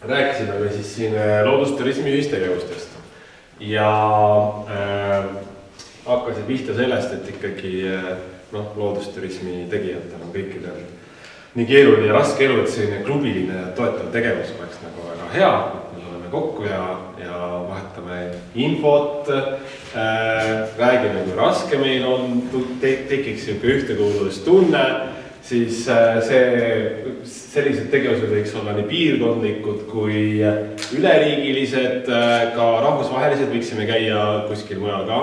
rääkisime me siis siin loodusturismi ühistegevustest ja hakkasid pihta sellest, et ikkagi loodusturismi tegijatel on kõikidel nii keeruline ja raske elu, et selline klubiline ja toetav tegevus oleks nagu väga hea. Me oleme kokku ja vahetame infot, räägime, kui raske meil on, tekiks ühtekuuluvustunne, siis sellised tegevused võiks olla nii piirkondlikud kui üleriigilised, ka rahvusvahelised võiksime käia kuskil mujal ka.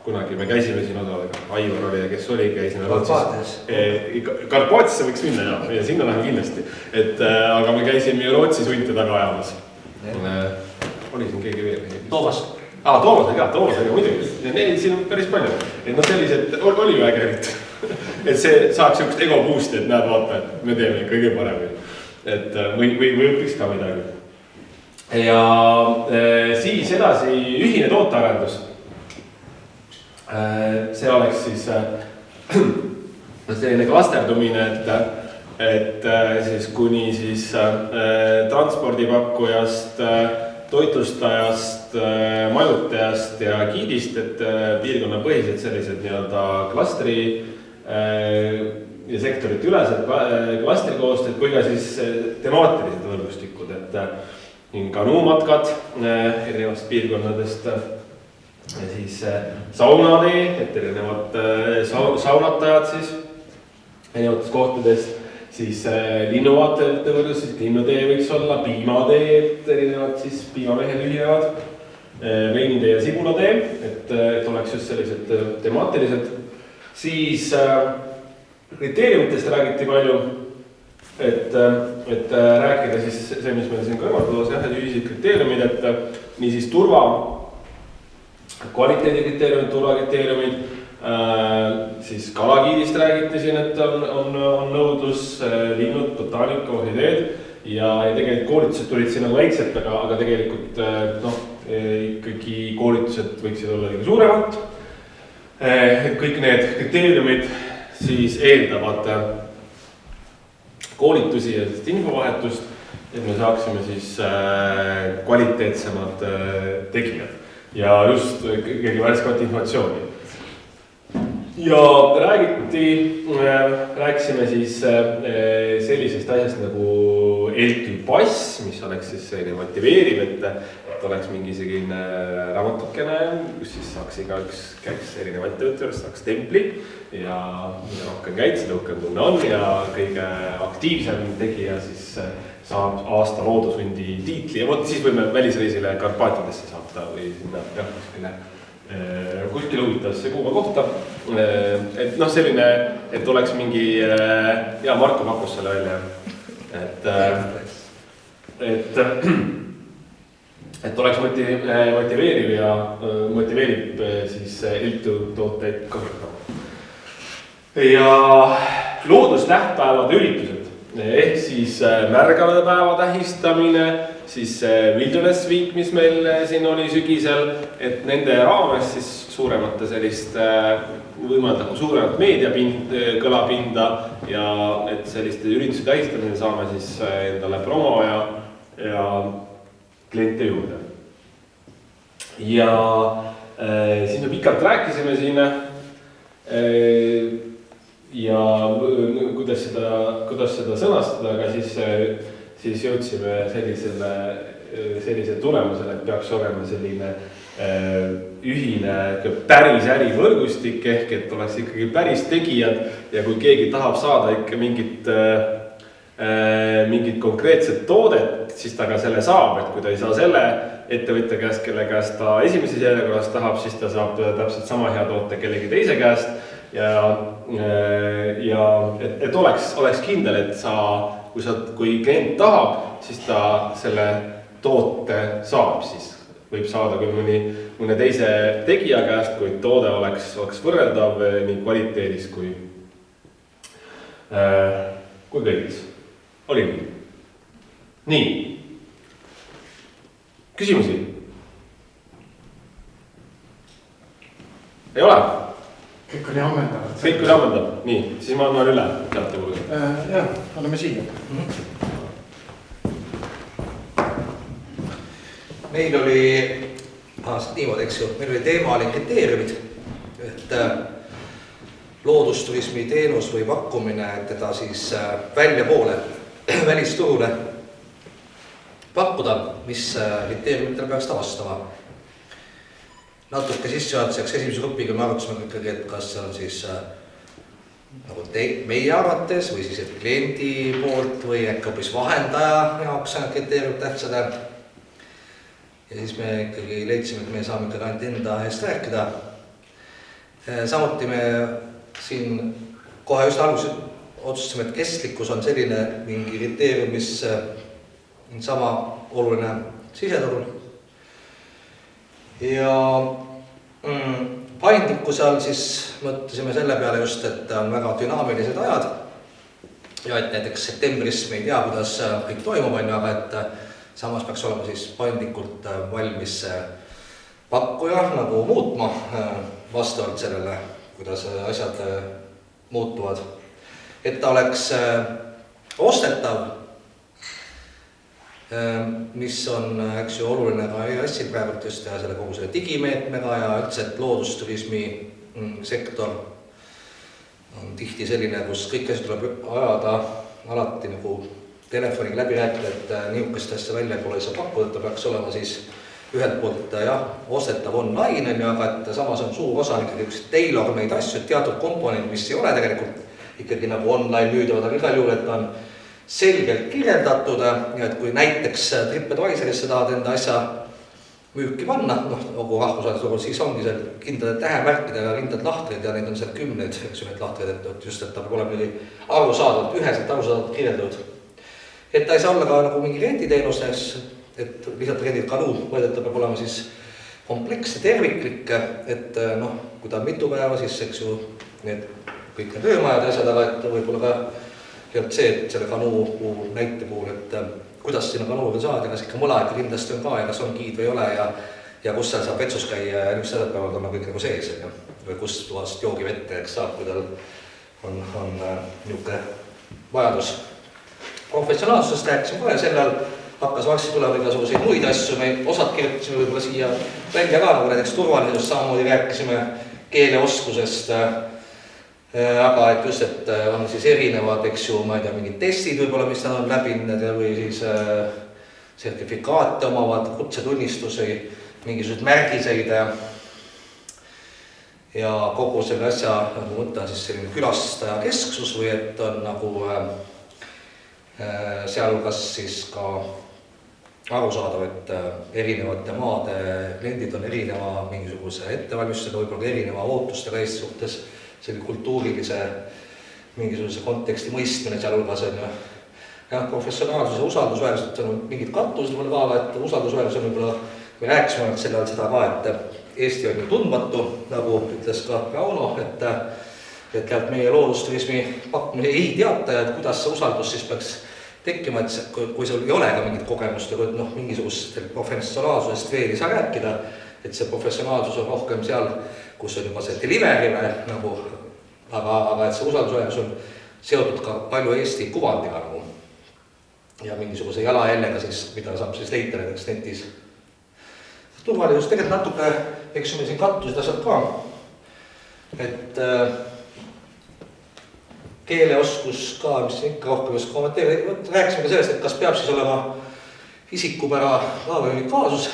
Kunagi me käisime siin osadega, Aivar oli ja kes oli, käisime Rootsis. Karpaatisse võiks minna ja sinna läheme kindlasti. Aga me käisime ju Rootsis hunte taga ajamas. Oli siin keegi veel? Toomas. Toomasega muidugi. Neid siin on päris palju. Sellised oli ju äge hütt. Et see saaks üks ego boost, et näed vaata, et me teeme kõige paremini. Või õpiks ka midagi. Ja siis edasi ühine tootearendus. See oleks siis selline klasterdumine, et siis kuni siis transpordipakkujast, toitlustajast, majutajast ja giidist, et piirkonnapõhised sellised klastri ja sektorite ülesed klastrikoostööd, kui ka siis temaatilised võrgustikud, et kanuumatkad erinevast piirkonnadest. Ja siis saunatee, et erinevad saunatajad siis erinevatest kohtadest, siis linnuvaatajate võrdus, siis linnutee võiks olla, piimatee, et erinevad siis piimamehed ühinevad, veinitee ja sibulatee, et oleks just sellised temaatilised. Siis kriteeriumitest räägiti palju, et rääkida siis see, mis meil siin kõrval toos, ühised kriteeriumid, et nii siis kvaliteedikriteeriumid, turvakriteeriumid, siis kalagiidist räägiti siin, et on nõudlus, linnud, botaanika, orhideed ja tegelikult koolitused tulid siin nagu väiksed, aga tegelikult ikkagi koolitused võiksid olla liiga suuremad. Kõik need kriteeriumid siis eeldavad koolitusi ja infovahetust, et me saaksime siis kvaliteetsemad tegijad. Ja just kõige värskemat informatsiooni. Ja rääkisime siis sellisest asjast nagu LTÜ pass, mis oleks siis selline motiveeriv, et oleks mingi selline raamatukene, kus siis saaks igaüks käiks erineva ettevõtte juures, saaks templi ja rohkem käid, seda rohkem tunne on ja kõige aktiivsem tegija siis saab aasta loodushundi tiitli ja siis võime välisreisile Karpaatidesse saata või sinna kuskile huvitavasse kuuma kohta. Et selline, et oleks mingi, Marko pakkus selle välja, et oleks motiveeriv ja motiveerib siis LTÜ tooteid kasutama. Ja loodustähtpäevade üritused. Ehk siis märgalepäeva tähistamine, siis Wilderness Week, mis meil siin oli sügisel, et nende raames siis suuremate sellist võimaldaku suuremat meediakõlapinda ja et selliste ürituste tähistamisel saame siis endale promo ja kliente juurde. Ja siis me pikalt rääkisime siin ja kuidas seda sõnastada, aga siis jõudsime sellise tulemusele, et peaks olema selline ühine päris ärivõrgustik ehk et oleks ikkagi päris tegijad ja kui keegi tahab saada ikka mingit konkreetset toodet, siis ta ka selle saab, et kui ta ei saa selle ettevõtja käest, kelle käest ta esimeses järjekorras tahab, siis ta saab täpselt sama hea toote kellegi teise käest ja et oleks kindel, et kui klient tahab, siis ta selle toote saab, siis võib saada küll mõne teise tegija käest, kui toode oleks võrreldav nii kvaliteedis kui kõigis. Oli nii. Nii. Küsimusi? Ei ole? Kõik oli ammendav. Kõik oli ammendav. Nii, siis ma annan üle teate kuulge. Jah, oleme siia. meil oli niimoodi, eks ju, meil oli teema oli kriteeriumid, et loodusturismi teenus või pakkumine teda siis väljapoole, välisturule pakkuda, mis kriteeriumitele peaks ta vastama. Natuke sissejuhatuseks esimese grupiga me arutasime ikkagi, et kas see on siis nagu meie arvates või siis kliendi poolt või äkki hoopis vahendaja jaoks on kriteeriumid tähtsad. Ja siis me ikkagi leidsime, et me saame ikkagi ainult enda eest rääkida. Samuti me siin kohe just alguses otsustasime, et kestlikkus on selline mingi kriteerium, mis sama oluline siseturul. Ja paindlikkuse all siis mõtlesime selle peale just, et on väga dünaamilised ajad ja et näiteks septembris me ei tea, kuidas kõik toimub, aga et samas peaks olema siis paindlikult valmis pakkuja nagu muutma vastavalt sellele, kuidas asjad muutuvad. Et ta oleks ostetav, mis on eks ju oluline ka EAS-il praegult just teha selle kogu selle digimeetmega ja üldse, et loodusturismi sektor on tihti selline, kus kõik asjad tuleb ajada alati nagu telefoniga läbi rääkida, et niisugust asja välja pole ei saa pakkuda, ta peaks olema siis ühelt poolt jah, ostetav online, aga et samas on suur osa ikkagi üks tailor neid asju, teatud komponent, mis ei ole tegelikult ikkagi nagu online müüdavad, aga igal juhul, et ta on selgelt kirjeldatud ja et kui näiteks TripAdvisorisse tahad enda asja müüki panna, nagu rahvusvahelisel, siis ongi seal kindlad tähemärkidega kindlad lahtrid ja neid on seal 10, eks ju, need lahtrid, et just, et ta peab olema arusaadavalt, üheselt arusaadavalt kirjeldatud. Et ta ei saa olla ka nagu mingi renditeenustes, et lihtsalt rendid kanuu, vaid et ta peab olema siis kompleksne, terviklik, et kui ta on mitu päeva, siis eks ju kõik need öömajad asjad, aga et võib-olla ka sealt see, et selle kanuu näite puhul, et kuidas sinna kanuuga saada, kas ikka mõla ikka kindlasti on ka ja kas on giid või ei ole ja kus seal saab vetsus käia ja niisugused asjad peavad olema kõik nagu sees, või kust tuhast joogivette saab, kui tal on niisugune vajadus. Professionaalsusest rääkisime kohe, sellel hakkas varsti tulema igasuguseid muid asju, me osad kirjutasime võib-olla siia välja ka, nagu näiteks turvalisusest samamoodi rääkisime keeleoskusest, aga et just, et on siis erinevad, eks ju, ma ei tea, mingid testid võib-olla, mis nad on läbinud või siis sertifikaate omavad, kutsetunnistusi, mingisuguseid märgiseid ja kogu selle asja nagu mõte on siis selline külastaja kesksus või et on nagu sealhulgas siis ka arusaadav, et erinevate maade kliendid on erineva mingisuguse ettevalmistusega, võib-olla ka erineva ootustega Eesti suhtes, selline kultuurilise mingisuguse konteksti mõistmine sealhulgas on ja professionaalsuse usaldusväärselt on mingid kattused võib-olla ka, et usaldusväärsus on võib-olla, me rääkisime selle all seda ka, et Eesti on ju tundmatu, nagu ütles ka Rauno, et käib meie loodusturismi pakkumine ei teata ja et kuidas see usaldus siis peaks tekkima, et kui sul ei ole ka mingit kogemust ja mingisugust professionaalsusest veel ei saa rääkida, et see professionaalsus on rohkem seal, kus on juba see delivery nagu, aga et see usaldusväärsus on seotud ka palju Eesti kuvandiga nagu ja mingisuguse jalajäljega siis, mida saab siis leida näiteks netis. Turvalisus tegelikult natuke, eks me siin kattusid asjad ka, et keeleoskus ka, mis ikka rohkem just kommenteerida, rääkisime ka sellest, et kas peab siis olema isikupära või kaasus,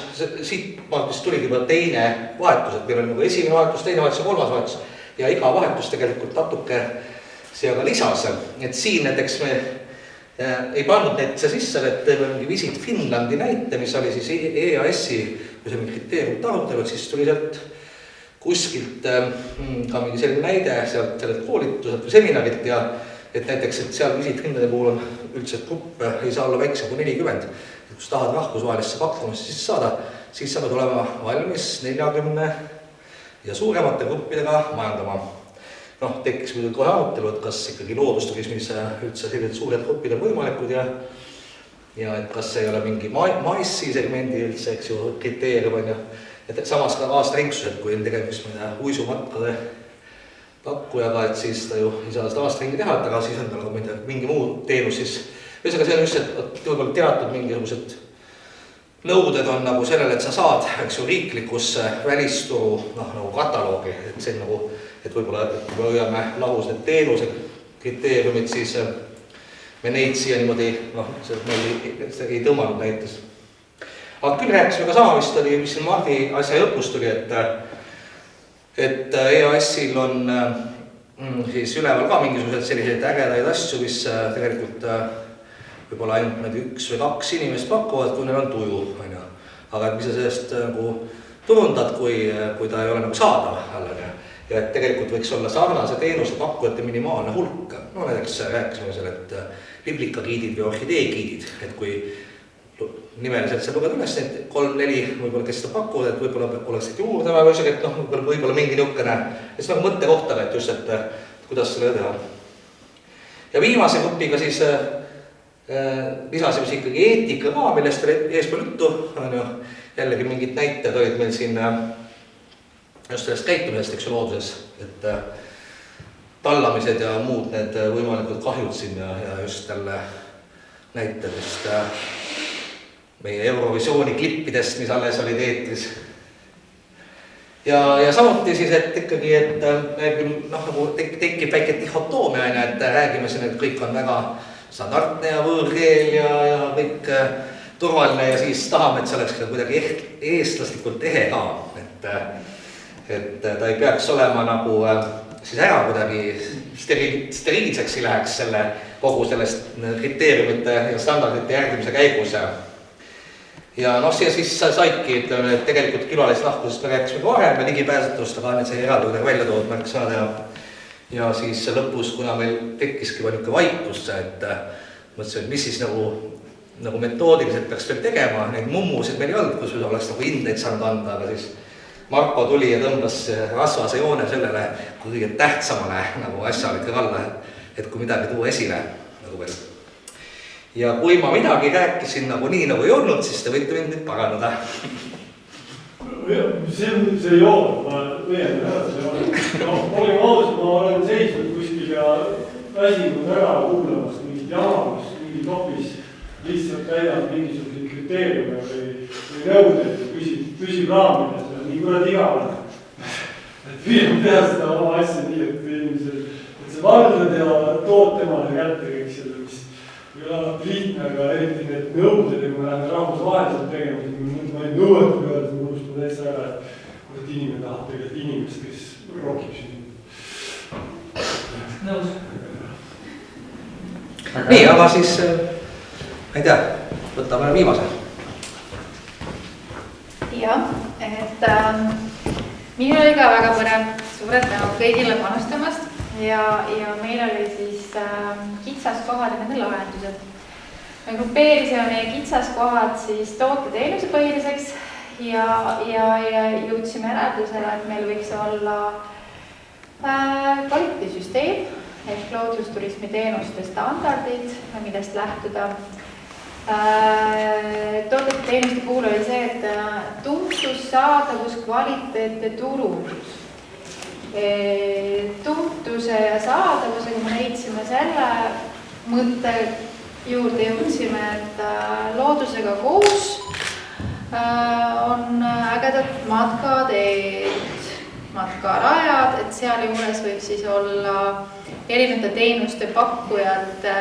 siit vaatust tuligi juba teine vahetus, et meil on nagu esimene vahetus, teine vahetus ja kolmas vahetus ja iga vahetus tegelikult natuke see aga lisas, et siin näiteks me ei pannud neid sisse, et teeme mingi Visit Finlandi näite, mis oli siis EAS-i, kui see mingi kriteeriumit arutelud, siis tuli sealt kuskilt ka mingi selline näide sealt sellelt koolituselt või seminarilt ja et näiteks, et seal Visit Finlandi puhul on üldse grupp ei saa olla väiksem kui 40, et kus tahad rahvusvahelisse pakkumisse sisse saada, siis sa pead olema valmis 40 ja suuremate gruppidega majandama. Tekkis muidugi kohe arutelu, et kas ikkagi loodusturismis üldse sellised suured grupid on võimalikud ja et kas ei ole mingi massi segmendi üldse, eks ju, kriteerium on ja et samas ka aastaringsus, et kui on tegemist uisumatkade pakkujaga, et siis ta ju ei saa seda aastaringi teha, aga siis on tal mingi muu teenus siis. Ühesõnaga see on just, et võib-olla teatud mingisugused nõuded on nagu sellele, et sa saad, eks ju, riiklikusse välisturu nagu kataloogi, et see nagu, et võib-olla kui me hoiame lahus need teenuse kriteeriumid, siis me neid siia niimoodi, meil ei tõmmanud näites. Aga küll rääkisime ka sama, vist oli, mis siin Mardi asja lõpust tuli, et EAS-il on siis üleval ka mingisugused selliseid ägedaid asju, mis tegelikult võib-olla ainult need 1 või 2 inimest pakuvad, kui neil on tuju, aga mis sa sellest nagu turundad, kui ta ei ole nagu saadav jällegi. Ja et tegelikult võiks olla sarnase teenuse pakkujate minimaalne hulk. No näiteks rääkisime seal, et biblikagiidid või orhideegiidid, et kui nimeliselt sa luged üles need 3-4 võib-olla, kes seda pakuvad, et võib-olla oleks neid juurde või isegi, et võib-olla mingi niukene, et see nagu mõtte kohta, et just, et kuidas selle teha. Ja viimase grupiga siis lisasime ikkagi eetika ka, millest oli eespool juttu, jällegi mingid näited olid meil siin just sellest käitumisest, eks ju, looduses, et tallamised ja muud need võimalikud kahjud siin ja just jälle näitedest meie Eurovisiooni klippidest, mis alles olid eetris. Ja samuti siis, et ikkagi, et nagu tekib väike dihhotoomia, et räägime siin, et kõik on väga standardne ja võõrkeel ja kõik turvaline ja siis tahame, et see oleks kuidagi eestlaslikult ehe ka, et ta ei peaks olema nagu siis ära kuidagi steriilseks ei läheks selle kogu sellest kriteeriumite ja standardite järgimise käigus. Ja siis saidki, et tegelikult külalislahkusest me rääkisime varem ja ligipääsetust, aga nüüd see eraldi kuidagi välja tood märksõnad ja siis lõpus, kuna meil tekkiski niisugune vaikus, et mõtlesin, et mis siis nagu metoodiliselt peaks veel tegema, neid mummusid meil ei olnud, kus me oleks nagu hindeid saanud anda, aga siis Marko tuli ja tõmbas rasvase joone sellele kõige tähtsamale nagu asjale ikka alla, et kui midagi tuua esile nagu veel. Ja kui ma midagi rääkisin nagu nii nagu ei olnud, siis te võite mind nüüd parandada. See joon, ma õiendan ära see joon. Olin aus, ma olen seisnud kuskil ja väsinud ära kuulamast mingit jamamast, mingi topis lihtsalt täidab mingisugused kriteeriume või nõudeid ja püsib raamides. Nii kurad igavad. Et püüame teha seda oma asja nii, et inimesed, et see valdad ja tood temale kätte kõik selle, mis ei ole alati lihtne, aga eriti need nõuded, kui me läheme rahvusvaheliselt tegema, siis ma ei nõuete peale, et ma unustan täitsa ära, et inimene tahab tegelikult inimest, kes rokib siin. Nõus. Nii, aga siis, ma ei tea, võtame viimase. Jah, et minul oli ka väga põnev, suured tänu kõigile panustamast ja meil oli siis kitsaskohad ja nende lahendused. Me grupeerisime meie kitsaskohad siis toote-teenuse põhiliseks ja jõudsime järeldusele, et meil võiks olla kvaliteedisüsteem ehk loodusturismi teenuste standardid, millest lähtuda. Toodete-teenuste puhul oli see, et tuntus, saadavus, kvaliteet ja turundus. Tuntuse ja saadavusega me leidsime selle mõtte juurde jõudsime, et loodusega koos on ägedad matkateed, matkarajad, et seal juures võib siis olla erinevate teenuste pakkujate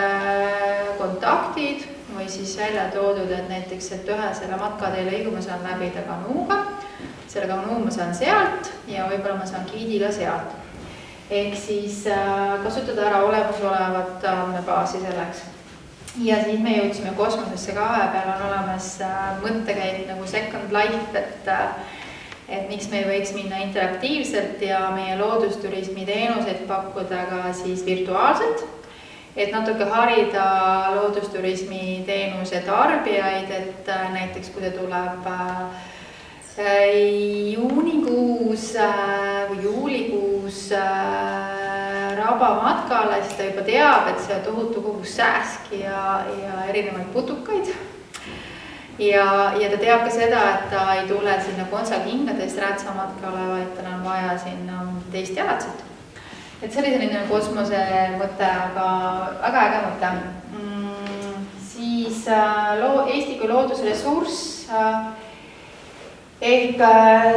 kontaktid või siis välja toodud, et näiteks, et ühe selle matkateele liigume saan läbida kanuuga, selle kanuu ma saan sealt ja võib-olla ma saan giidiga sealt. Ehk siis kasutada ära olemasolevat andmebaasi selleks. Ja siis me jõudsime kosmosesse ka peal on olemas mõttekäid nagu Second Life, et miks me ei võiks minna interaktiivselt ja meie loodusturismi teenuseid pakkuda ka siis virtuaalselt. Et natuke harida loodusturismi teenuse tarbijaid, et näiteks kui ta tuleb juunikuus või juulikuus rabamatkale, siis ta juba teab, et see on tohutu kogus sääski ja erinevaid putukaid. Ja ta teab ka seda, et ta ei tule sinna konsakingadest räätsamatkale, vaid tal on vaja sinna teist jalatsit. Et see oli selline kosmose mõte, aga väga äge mõte. Siis Eesti kui loodusressurss Ehk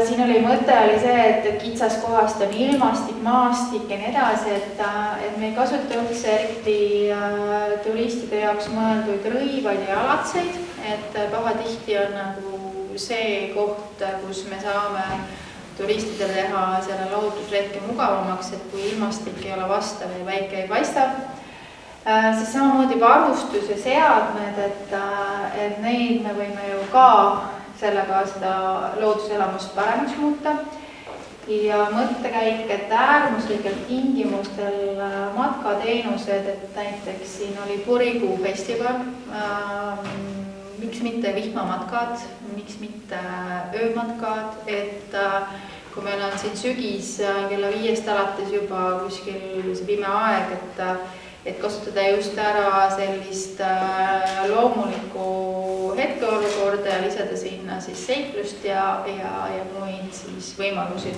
siin oli mõte oli see, et kitsaskohast on ilmastik, maastik ja nii edasi, et me ei kasuta üldse eriti turistide jaoks mõeldud rõivaid ja alatseid, et pahatihti on nagu see koht, kus me saame turistidele teha selle loodusretke mugavamaks, et kui ilmastik ei ole vastav ja päike ei paista. Siis samamoodi varustus ja seadmed, et neid me võime ju ka sellega seda looduselamust paremaks muuta. Ja mõttekäik, et äärmuslikel tingimustel matkateenused, et näiteks siin oli Purikuu festival, miks mitte vihmamatkad, miks mitte öömatkad, et kui meil on siin sügis kella 5 alates juba kuskil see pime aeg, et kasutada just ära sellist loomulikku hetkeolukorda ja lisada sinna siis seiklust ja muid siis võimalusi.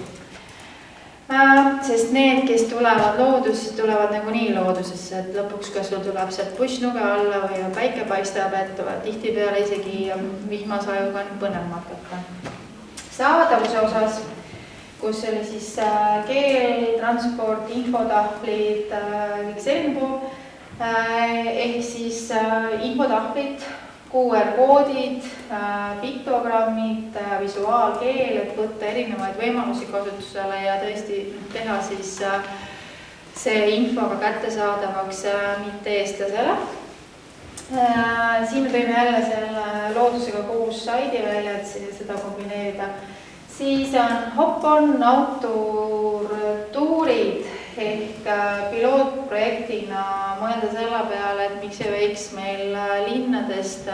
Sest need, kes tulevad loodus, tulevad nagunii loodusesse, et lõpuks kas sul tuleb sealt bussnuge alla või päike paistab, et tihtipeale isegi vihmasajuga on põnev matkata. Saadavuse osas, kus oli siis keel, transport, infotahvlid, kõik selline pool, ehk siis infotahvlid, QR-koodid, piktogrammid, visuaalkeel, et võtta erinevaid võimalusi kasutusele ja tõesti teha siis see infoga kättesaadavaks mitte eestlasele. Siin me tõime jälle selle loodusega koos saidi välja, et seda kombineerida. Siis on hop-on autotuurid ehk pilootprojektina mõelda selle peale, et miks ei võiks meil linnadest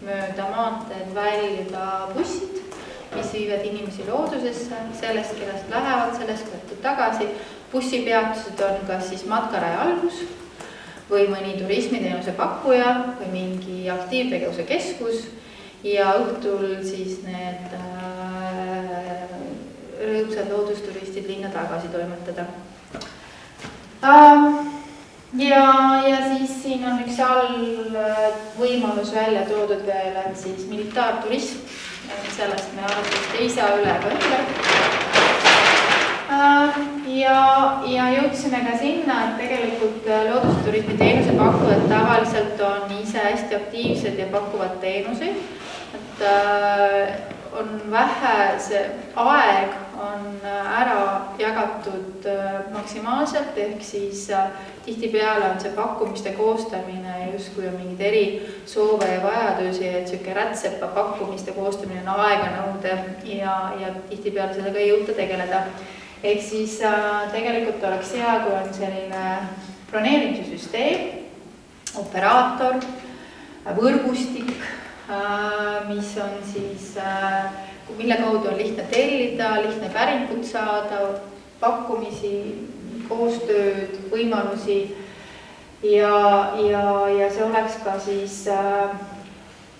mööda maanteed väljuda bussid, mis viivad inimesi loodusesse, sellest, kellest lähevad, sellest võetud tagasi. Bussipeatused on kas siis matkaraja algus või mõni turismiteenuse pakkuja või mingi aktiivtegevuse keskus ja õhtul siis need rõõmsad loodusturistid linna tagasi toimetada. Ja siis siin on üks all võimalus välja toodud veel, et siis militaarturism, sellest me arvatavasti ei saa üle ega ümber. Ja jõudsime ka sinna, et tegelikult loodusturismi teenuse pakkujad tavaliselt on ise hästi aktiivsed ja pakuvad teenuseid, et on vähe, see aeg on ära jagatud maksimaalselt, ehk siis tihtipeale on see pakkumiste koostamine justkui on mingid eri soove ja vajadusi, et selline rätsepa pakkumiste koostamine on aeganõude ja tihtipeale sellega ei jõuta tegeleda. Ehk siis tegelikult oleks hea, kui on selline broneerimise süsteem, operaator, võrgustik, mis on siis, mille kaudu on lihtne tellida, lihtne päringut saada, pakkumisi, koostööd, võimalusi ja see oleks ka siis,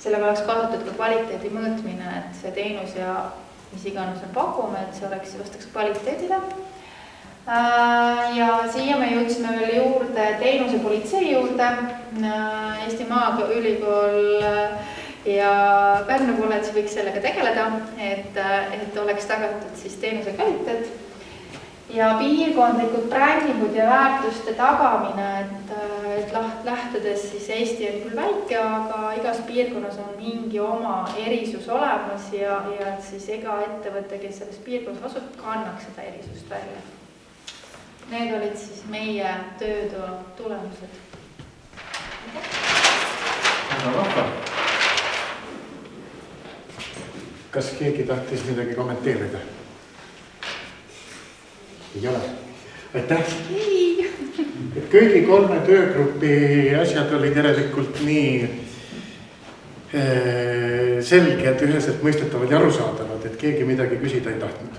sellega oleks kaasatud ka kvaliteedi mõõtmine, et see teenus ja mis iganes me pakume, et see vastaks kvaliteedile. Ja siia me jõudsime veel juurde teenuse politsei juurde, Eesti Maaülikool ja Pärnu kolledž võiks sellega tegeleda, et oleks tagatud siis teenuse kvaliteet ja piirkondlikud brändingud ja väärtuste tagamine, et lähtudes siis Eesti on küll väike, aga igas piirkonnas on mingi oma erisus olemas ja et siis iga ettevõte, kes selles piirkonnas asub, kannaks seda erisust välja. Need olid siis meie töötoa tulemused. Kas keegi tahtis midagi kommenteerida? Ei ole. Aitäh! Kõigi 3 töögrupi asjad olid järelikult nii selged, üheselt mõistetavad ja arusaadavad, et keegi midagi küsida ei tahtnud.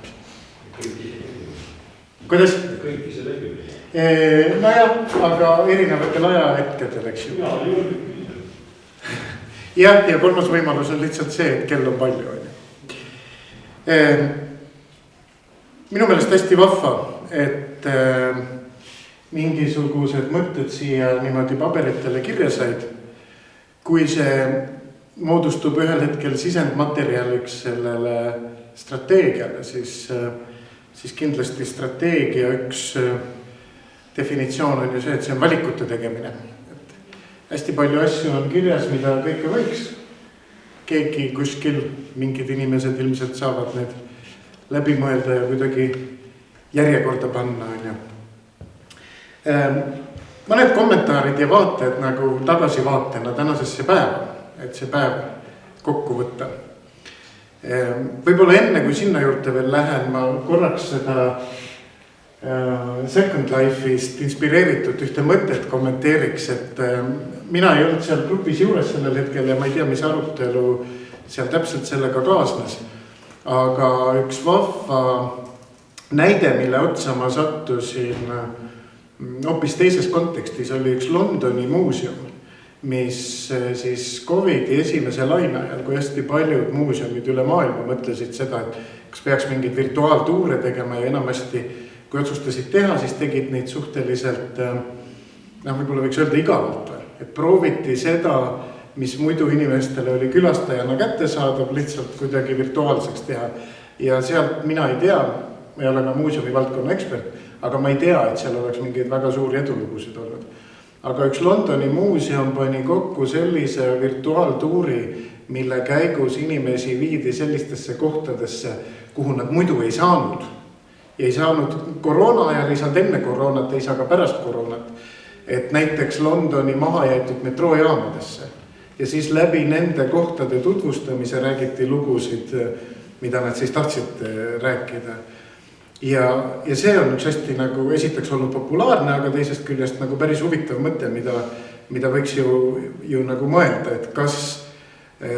Kuidas? Kõiki see läbi. No jah, aga erinevatel ajahetkedel, eks ju. Ja 3. võimalus on lihtsalt see, et kell on palju. Minu meelest hästi vahva, et mingisugused mõtted siia niimoodi paberitele kirja said. Kui see moodustub ühel hetkel sisendmaterjaliks sellele strateegiale, siis kindlasti strateegia üks definitsioon on ju see, et see on valikute tegemine. Et hästi palju asju on kirjas, mida kõike võiks. Keegi kuskil, mingid inimesed ilmselt saavad need läbi mõelda ja kuidagi järjekorda panna. Mõned kommentaarid ja vaated nagu tagasivaatena tänasesse päeva, et see päev kokku võtta. Võib-olla enne, kui sinna juurde veel lähen, ma korraks seda Second Life'ist inspireeritud ühte mõtet kommenteeriks, et mina ei olnud seal grupis juures sellel hetkel ja ma ei tea, mis arutelu seal täpselt sellega kaasnes. Aga üks vahva näide, mille otsa ma sattusin hoopis teises kontekstis, oli üks Londoni muuseum, mis siis COVID-i esimese laine ajal, kui hästi paljud muuseumid üle maailma mõtlesid seda, et kas peaks mingeid virtuaaltuure tegema ja enamasti kui otsustasid teha, siis tegid neid suhteliselt, võib-olla võiks öelda igavalt, et prooviti seda, mis muidu inimestele oli külastajana kättesaadav, lihtsalt kuidagi virtuaalseks teha. Ja sealt mina ei tea, ma ei ole ka muuseumi valdkonna ekspert, aga ma ei tea, et seal oleks mingeid väga suuri edulugusid olnud. Aga üks Londoni muuseum pani kokku sellise virtuaaltuuri, mille käigus inimesi viidi sellistesse kohtadesse, kuhu nad muidu ei saanud. Ja ei saanud koroona ajal, ei saanud enne koroonat, ei saa ka pärast koroonat. Et näiteks Londoni maha jäetud metroojaamadesse. Ja siis läbi nende kohtade tutvustamise räägiti lugusid, mida nad siis tahtsid rääkida. Ja see on üks hästi nagu esiteks olnud populaarne, aga teisest küljest nagu päris huvitav mõte, mida võiks ju nagu mõelda, et kas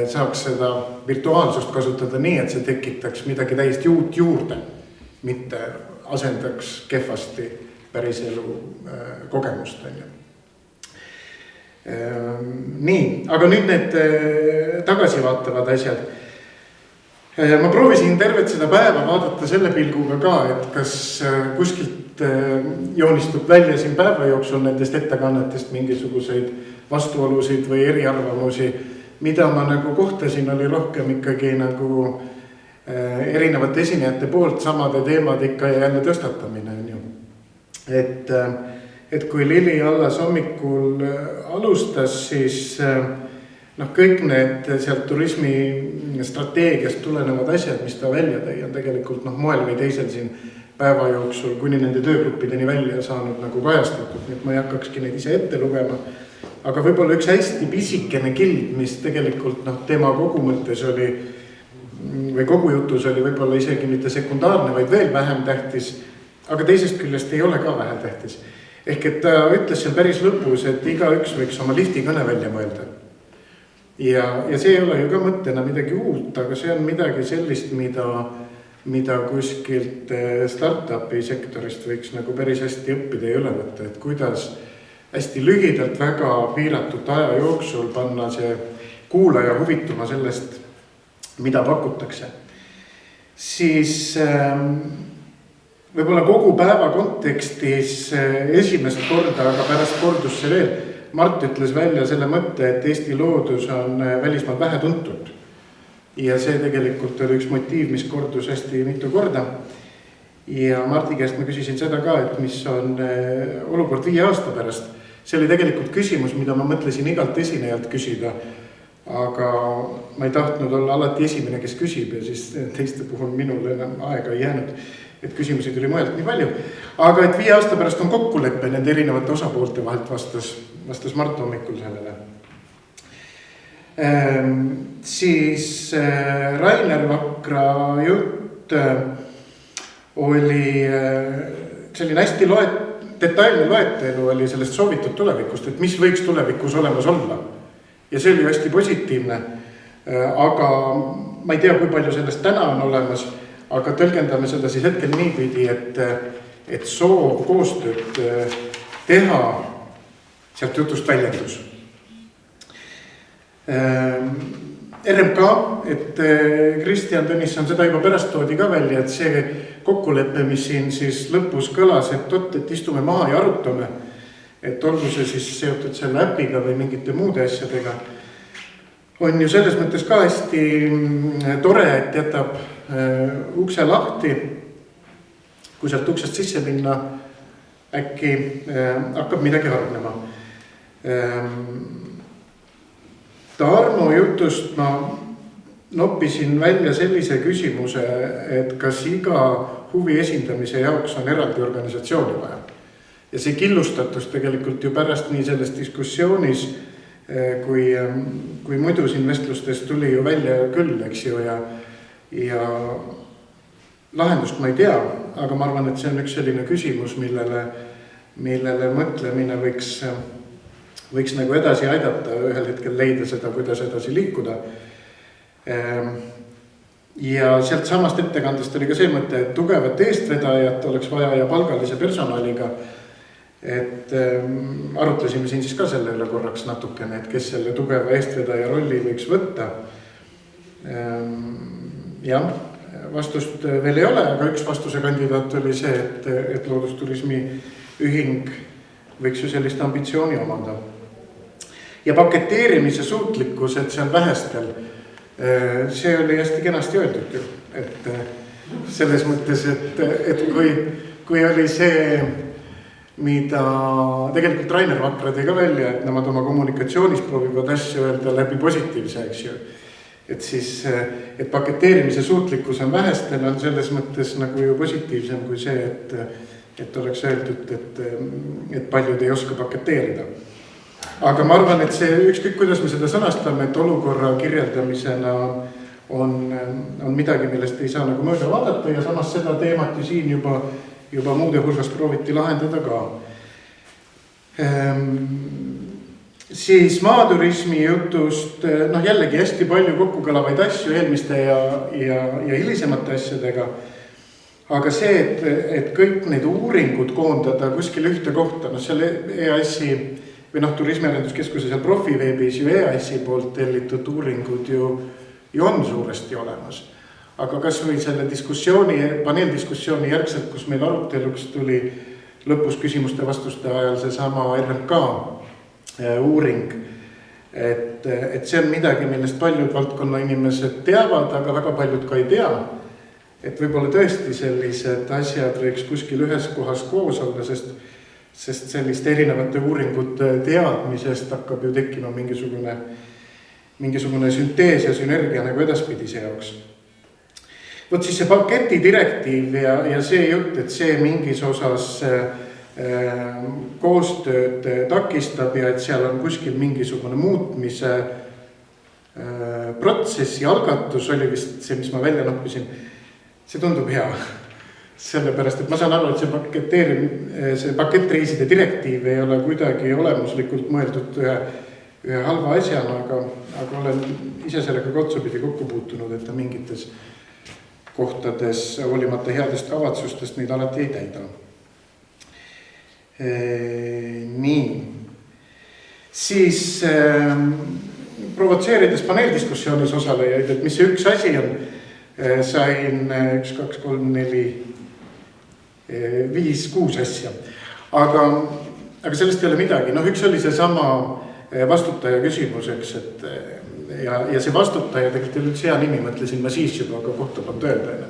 saaks seda virtuaalsust kasutada nii, et see tekitaks midagi täiesti uut juurde, mitte asendaks kehvasti päris elu kogemust. Nii, aga nüüd need tagasivaatavad asjad. Ma proovisin tervet seda päeva vaadata selle pilguga ka, et kas kuskilt joonistub välja siin päeva jooksul nendest ettekannetest mingisuguseid vastuolusid või eriarvamusi, mida ma nagu kohtasin, oli rohkem ikkagi nagu erinevate esinejate poolt samade teemad ikka ja jälle tõstatamine. Et kui Lili Allas hommikul alustas, siis kõik need sealt turismi strateegiast tulenevad asjad, mis ta välja tõi, on tegelikult moel või teisel siin päeva jooksul kuni nende töögruppideni välja saanud nagu kajastatud. Nii et ma ei hakkakski neid ise ette lugema. Aga võib-olla üks hästi pisikene kild, mis tegelikult tema kogu mõttes oli või kogu jutus oli võib-olla isegi mitte sekundaarne, vaid veel vähem tähtis, aga teisest küljest ei ole ka vähem tähtis. Ehk et ta ütles seal päris lõpus, et igaüks võiks oma lifti kõne välja mõelda. Ja see ei ole ju ka mõttena midagi uut, aga see on midagi sellist, mida kuskilt startupi sektorist võiks nagu päris hästi õppida ja üle võtta, et kuidas hästi lühidalt väga piiratud aja jooksul panna see kuulaja huvituma sellest, mida pakutakse. Siis võib-olla kogu päeva kontekstis esimest korda, aga pärast kordus see veel, Mart ütles välja selle mõtte, et Eesti loodus on välismaal vähe tuntud. Ja see tegelikult oli üks motiiv, mis kordus hästi mitu korda. Ja Marti käest ma küsisin seda ka, et mis on olukord 5 aasta pärast. See oli tegelikult küsimus, mida ma mõtlesin igalt esinejalt küsida, aga ma ei tahtnud olla alati esimene, kes küsib ja siis teiste puhul minul enam aega ei jäänud, et küsimusi tuli mõelda nii palju. Aga et 5 aasta pärast on kokkuleppe nende erinevate osapoolte vahelt vastas Mart hommikul sellele. Siis Rainer Vakra jutt oli selline hästi detailne loetelu oli sellest soovitud tulevikust, et mis võiks tulevikus olemas olla. Ja see oli hästi positiivne, aga ma ei tea, kui palju sellest täna on olemas, aga tõlgendame seda siis hetkel niipidi, et soov koostööd teha sealt jutust väljendus. RMK, et Kristjan Tõnisson seda juba pärast toodi ka välja, et see kokkulepe, mis siin siis lõpus kõlas, et istume maha ja arutame, et olgu see siis seotud selle äpiga või mingite muude asjadega. on ju selles mõttes ka hästi tore, et jätab ukse lahti. Kui sealt uksest sisse minna, äkki hakkab midagi hargnema. Tarmo jutust ma noppisin välja sellise küsimuse, et kas iga huvi esindamise jaoks on eraldi organisatsiooni vaja. Ja see killustatus tegelikult ju pärast nii selles diskussioonis, kui muidu siin vestlustes tuli ju välja küll, eks ju, ja lahendust ma ei tea, aga ma arvan, et see on üks selline küsimus, millele mõtlemine võiks nagu edasi aidata, ühel hetkel leida seda, kuidas edasi liikuda. Ja sealt samast ettekandest oli ka see mõte, et tugevat eestvedajat oleks vaja ja palgalise personaliga. Et arutlesime siin siis ka selle üle korraks natukene, et kes selle tugeva eestvedaja rolli võiks võtta. Jah, vastust veel ei ole, aga üks vastuse kandidaat oli see, et loodusturismi ühing võiks ju sellist ambitsiooni omanda. Ja paketeerimise suutlikkus, et see on vähestel, see oli hästi kenasti öeldud ju. Et selles mõttes, et kui oli see, mida tegelikult Rainer Vakra tõi ka välja, et nemad oma kommunikatsioonis proovivad asju öelda läbi positiivse, eks ju. Et siis, et paketeerimise suutlikkus on vähestel, on selles mõttes nagu ju positiivsem kui see, et oleks öeldud, et paljud ei oska paketeerida. Aga ma arvan, et see ükskõik, kuidas me seda sõnastame, et olukorra kirjeldamisena on midagi, millest ei saa nagu mööda vaadata ja samas seda teemat ju siin juba muude hulgas prooviti lahendada ka. Siis maaturismi jutust, jällegi hästi palju kokkukõlavaid asju eelmiste ja hilisemate asjadega. Aga see, et kõik need uuringud koondada kuskil ühte kohta, seal EAS-i või Turismiarenduskeskuse seal profiveebis ju EAS-i poolt tellitud uuringud ju on suuresti olemas. Aga kas või selle paneeldiskussiooni järgselt, kus meil aruteluks tuli lõpus küsimuste vastuste ajal see sama RMK uuring, et see on midagi, millest paljud valdkonna inimesed teavad, aga väga paljud ka ei tea. Et võib-olla tõesti sellised asjad võiks kuskil ühes kohas koos olla, sest selliste erinevate uuringute teadmisest hakkab ju tekkima mingisugune syntees ja sünergia nagu edaspidise jaoks. Võt siis see paketi direktiiv ja see jutt, et see mingis osas koostööd takistab ja et seal on kuskil mingisugune muutmise protsessi algatus oli vist see, mis ma välja noppisin. See tundub hea. Sellepärast, et ma saan aru, et see pakettreiside direktiiv ei ole kuidagi olemuslikult mõeldud ühe halva asjana, aga olen ise sellega kotsupidi kokku puutunud, et ta mingites kohtades hoolimata headest kavatsustest neid alati ei täida. Nii. Siis provotseerides paneeldiskussioonis osalejaid, et mis see üks asi on, sain 1, 2, 3, 4, 5, 6 asja. Aga sellest ei ole midagi. Üks oli see sama vastutaja küsimuseks, ja see vastutaja tegelikult oli üldse hea nimi, mõtlesin ma siis juba, aga kohta polnud öelda enne.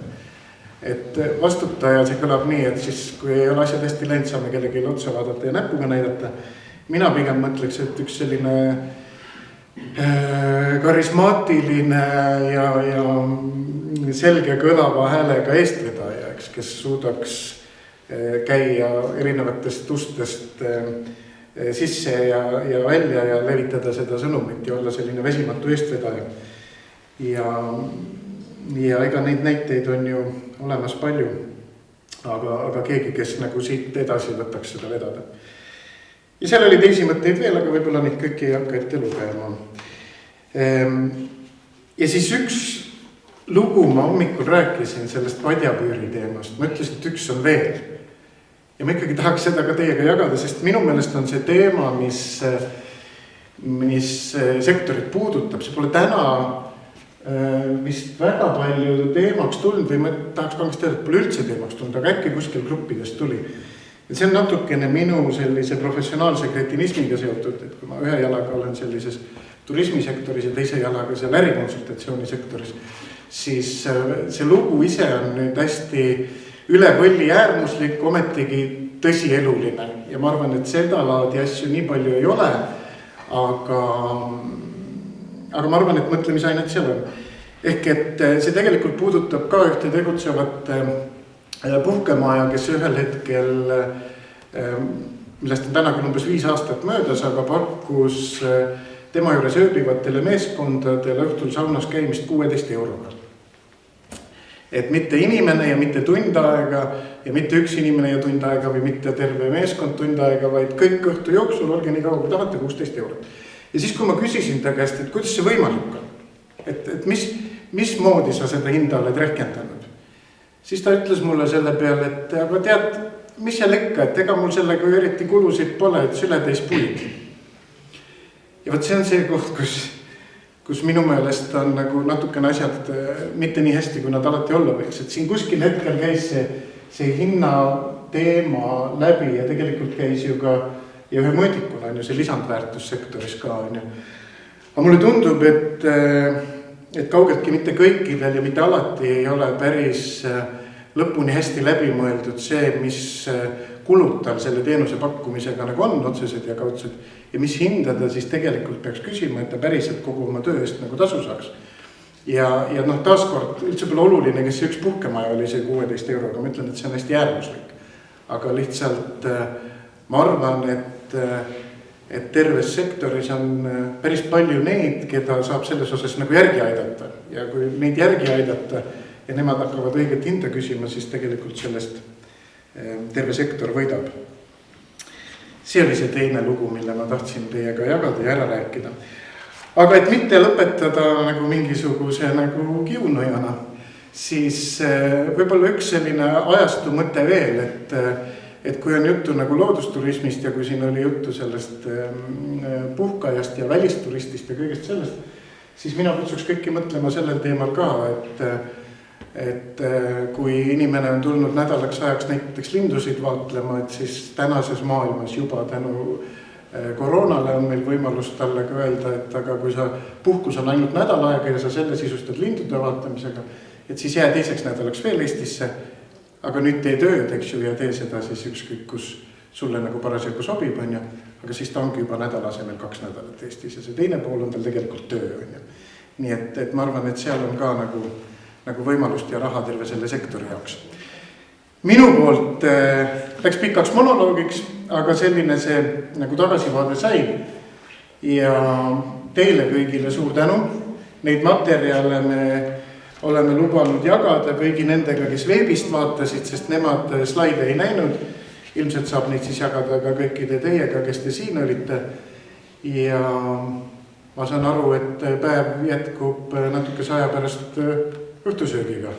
Et vastutaja see kõlab nii, et siis kui ei ole asjad hästi läinud, saame kellegi otsa vaadata ja näpuga näidata. Mina pigem mõtleks, et üks selline karismaatiline ja selge kõlava häälega eestvedaja, kes suudaks käia erinevatest ustest sisse ja välja ja levitada seda sõnumit ja olla selline vesimatu eestvedaja. Ja ega neid näiteid on ju olemas palju, aga keegi, kes nagu siit edasi võtaks seda vedada. Ja seal oli teisi mõtteid veel, aga võib-olla neid kõiki ei hakka ette lugema. Ja siis üks lugu ma hommikul rääkisin sellest padjapüüri teemast. Ma ütlesin, et üks on veel. Ja ma ikkagi tahaks seda ka teiega jagada, sest minu meelest on see teema, mis sektorit puudutab. See pole täna vist väga palju teemaks tulnud või ma tahaks kangest teada, et pole üldse teemaks tulnud, aga äkki kuskil gruppidest tuli. Ja see on natukene minu sellise professionaalse kretinismiga seotud, et kui ma ühe jalaga olen sellises turismisektoris ja teise jalaga seal ärikonsultatsioonisektoris, siis see lugu ise on nüüd hästi üle võlli äärmuslik, ometigi tõsieluline ja ma arvan, et seda laadi asju nii palju ei ole, aga ma arvan, et mõtlemisainet seal on. Ehk et see tegelikult puudutab ka ühte tegutsevat puhkemaja, kes ühel hetkel, millest on täna küll umbes 5 aastat möödas, aga pakkus tema juures ööbivatele meeskondadele õhtul saunas käimist 16 euroga. Et mitte inimene ja mitte tund aega ja mitte üks inimene ja tund aega või mitte terve meeskond tund aega, vaid kõik õhtu jooksul, olge nii kaua kui tahate, 16 eurot. Ja siis, kui ma küsisin ta käest, et kuidas see võimalik on, et mismoodi sa seda hinda oled rehkendanud, siis ta ütles mulle selle peale, et aga tead, mis seal ikka, et ega mul sellega eriti kulusid pole, et sületäis puid. Ja võt see on see koht, kus minu meelest on nagu natukene asjad mitte nii hästi, kui nad alati olla võiks. Et siin kuskil hetkel käis see hinna teema läbi ja tegelikult käis ju ka ja ühe mõõdikuna on ju see lisandväärtussektoris ka on ju. Aga mulle tundub, et kaugeltki mitte kõikidel ja mitte alati ei ole päris lõpuni hästi läbi mõeldud see, mis kulud tal selle teenuse pakkumisega nagu on otsesed ja kaudsed ja mis hinda ta siis tegelikult peaks küsima, et ta päriselt kogu oma töö eest nagu tasu saaks. Ja noh, taaskord üldse pole oluline, kes see üks puhkemaja oli see 16 euroga, ma ütlen, et see on hästi äärmuslik. Aga lihtsalt ma arvan, et terves sektoris on päris palju neid, keda saab selles osas nagu järgi aidata. Ja kui neid järgi aidata ja nemad hakkavad õiget hinda küsima, siis tegelikult sellest terve sektor võidab. See oli see teine lugu, mille ma tahtsin teiega jagada ja ära rääkida. Aga et mitte lõpetada nagu mingisuguse nagu kiunujana, siis võib-olla üks selline ajastu mõte veel, et kui on juttu nagu loodusturismist ja kui siin oli juttu sellest puhkajast ja välisturistist ja kõigest sellest, siis mina kutsuks kõiki mõtlema sellel teemal ka, et kui inimene on tulnud nädalaks ajaks näiteks lindusid vaatlema, et siis tänases maailmas juba tänu koroonale on meil võimalus talle ka öelda, et aga kui sa puhkus on ainult nädal aega ja sa selle sisustad lindude vaatamisega, et siis jää teiseks nädalaks veel Eestisse, aga nüüd tee tööd, eks ju, ja tee seda siis ükskõik, kus sulle nagu parasjagu sobib, on ju, aga siis ta ongi juba nädala asemel 2 nädalat Eestis ja see teine pool on tal tegelikult töö, on ju. Nii et ma arvan, et seal on ka nagu võimalust ja raha terve selle sektori jaoks. Minu poolt läks pikaks monoloogiks, aga selline see nagu tagasivaade sai ja teile kõigile suur tänu. Neid materjale me oleme lubanud jagada kõigi nendega, kes veebist vaatasid, sest nemad slaide ei näinud. Ilmselt saab neid siis jagada ka kõikide teiega, kes te siin olite. Ja ma saan aru, et päev jätkub natukese aja pärast õhtusöögiga.